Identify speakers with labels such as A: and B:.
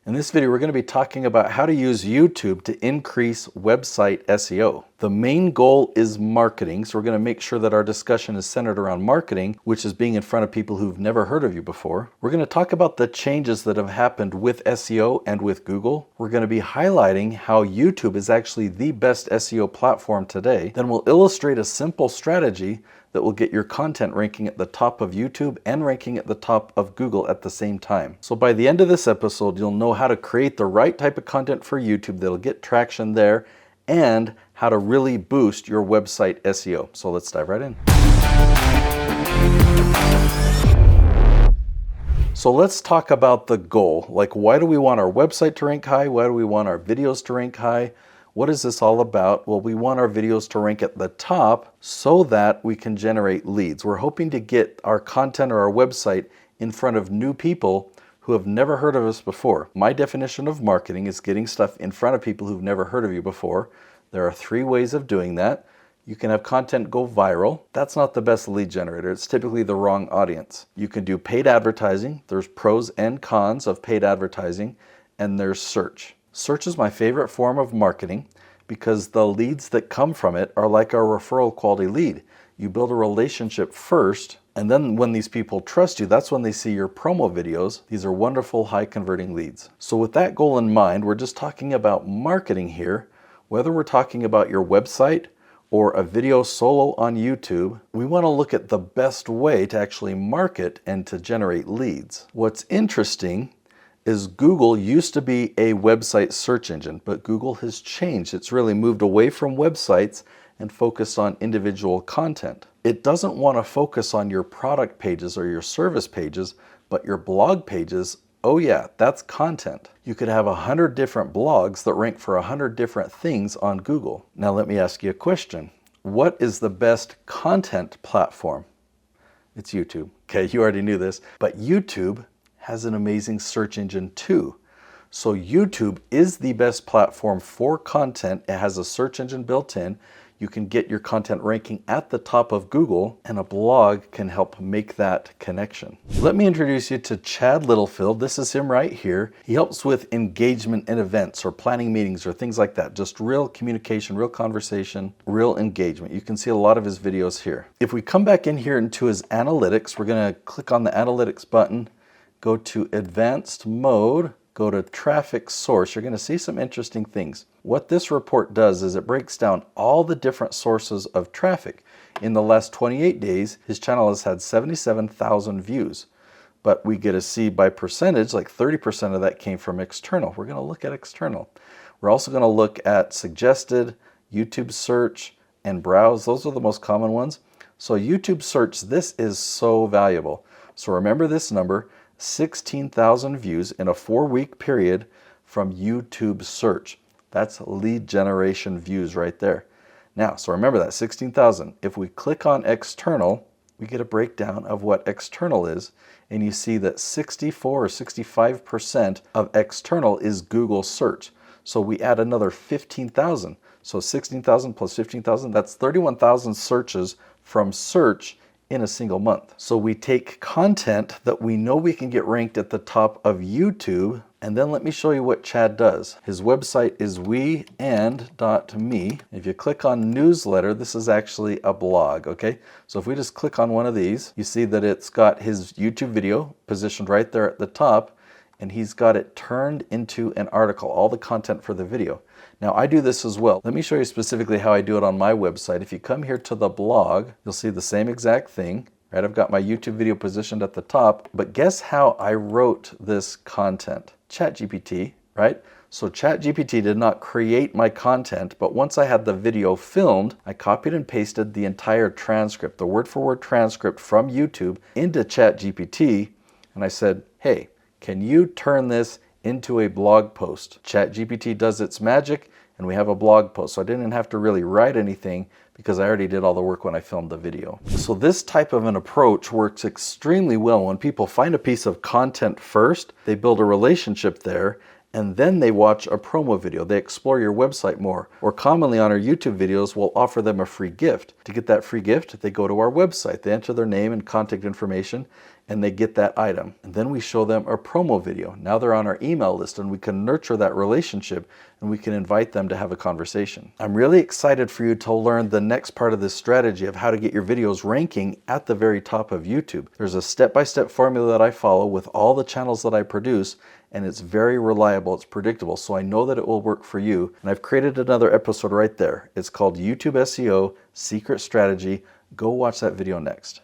A: In this video, we're going to be talking about how to use YouTube to increase website SEO. The main goal is marketing, so we're going to make sure that our discussion is centered around marketing, which is being in front of people who've never heard of you before. We're going to talk about the changes that have happened with SEO and with Google. We're going to be highlighting how YouTube is actually the best SEO platform today. Then we'll illustrate a simple strategy that will get your content ranking at the top of YouTube and ranking at the top of Google at the same time. So by the end of this episode, you'll know how to create the right type of content for YouTube that'll get traction there and how to really boost your website SEO. So let's dive right in. So let's talk about the goal. Like, why do we want our website to rank high? Why do we want our videos to rank high? What is this all about? Well, we want our videos to rank at the top so that we can generate leads. We're hoping to get our content or our website in front of new people who have never heard of us before. My definition of marketing is getting stuff in front of people who've never heard of you before. There are 3 ways of doing that. You can have content go viral. That's not the best lead generator. It's typically the wrong audience. You can do paid advertising. There's pros and cons of paid advertising, and there's search. Search is my favorite form of marketing because the leads that come from it are like a referral quality lead. You build a relationship first, and then when these people trust you, that's when they see your promo videos. These are wonderful, high converting leads. So with that goal in mind, we're just talking about marketing here. Whether we're talking about your website or a video solo on YouTube, we want to look at the best way to actually market and to generate leads. What's interesting is Google used to be a website search engine, but Google has changed. It's really moved away from websites and focused on individual content. It doesn't want to focus on your product pages or your service pages, but your blog pages. Oh yeah, that's content. You could have 100 different blogs that rank for 100 different things on Google. Now let me ask you a question. What is the best content platform? It's YouTube. Okay, you already knew this, but YouTube has an amazing search engine too. So YouTube is the best platform for content. It has a search engine built in. You can get your content ranking at the top of Google, and a blog can help make that connection. Let me introduce you to Chad Littlefield. This is him right here. He helps with engagement in events or planning meetings or things like that. Just real communication, real conversation, real engagement. You can see a lot of his videos here. If we come back in here into his analytics, we're going to click on the analytics button, go to advanced mode, go to traffic source. You're going to see some interesting things. What this report does is it breaks down all the different sources of traffic. In the last 28 days, his channel has had 77,000 views, but we get to see by percentage, like 30% of that came from external. We're going to look at external. We're also going to look at suggested, YouTube search, and browse. Those are the most common ones. So YouTube search, this is so valuable. So remember this number, 16,000 views in a 4-week period from YouTube search. That's lead generation views right there. Now, so remember that 16,000. If we click on external, we get a breakdown of what external is, and you see that 64 or 65% of external is Google search. So we add another 15,000. So 16,000 plus 15,000, that's 31,000 searches from search in a single month. So we take content that we know we can get ranked at the top of YouTube, and then let me show you what Chad does. His website is weand.me. If you click on newsletter, this is actually a blog, okay? So if we just click on one of these, you see that it's got his YouTube video positioned right there at the top, and he's got it turned into an article, all the content for the video. Now I do this as well. Let me show you specifically how I do it on my website. If you come here to the blog, you'll see the same exact thing, right? I've got my YouTube video positioned at the top, but guess how I wrote this content? ChatGPT, right? So ChatGPT did not create my content, but once I had the video filmed, I copied and pasted the entire transcript, the word-for-word transcript from YouTube into ChatGPT, and I said, hey, can you turn this into a blog post? ChatGPT does its magic, and we have a blog post. So I didn't have to really write anything because I already did all the work when I filmed the video. So this type of an approach works extremely well. When people find a piece of content first, they build a relationship there, and then they watch a promo video. They explore your website more. Or commonly on our YouTube videos, we'll offer them a free gift. To get that free gift, they go to our website. They enter their name and contact information, and they get that item. And then we show them a promo video. Now they're on our email list, and we can nurture that relationship, and we can invite them to have a conversation. I'm really excited for you to learn the next part of this strategy of how to get your videos ranking at the very top of YouTube. There's a step-by-step formula that I follow with all the channels that I produce, and it's very reliable, it's predictable, so I know that it will work for you. And I've created another episode right there. It's called YouTube SEO Secret Strategy. Go watch that video next.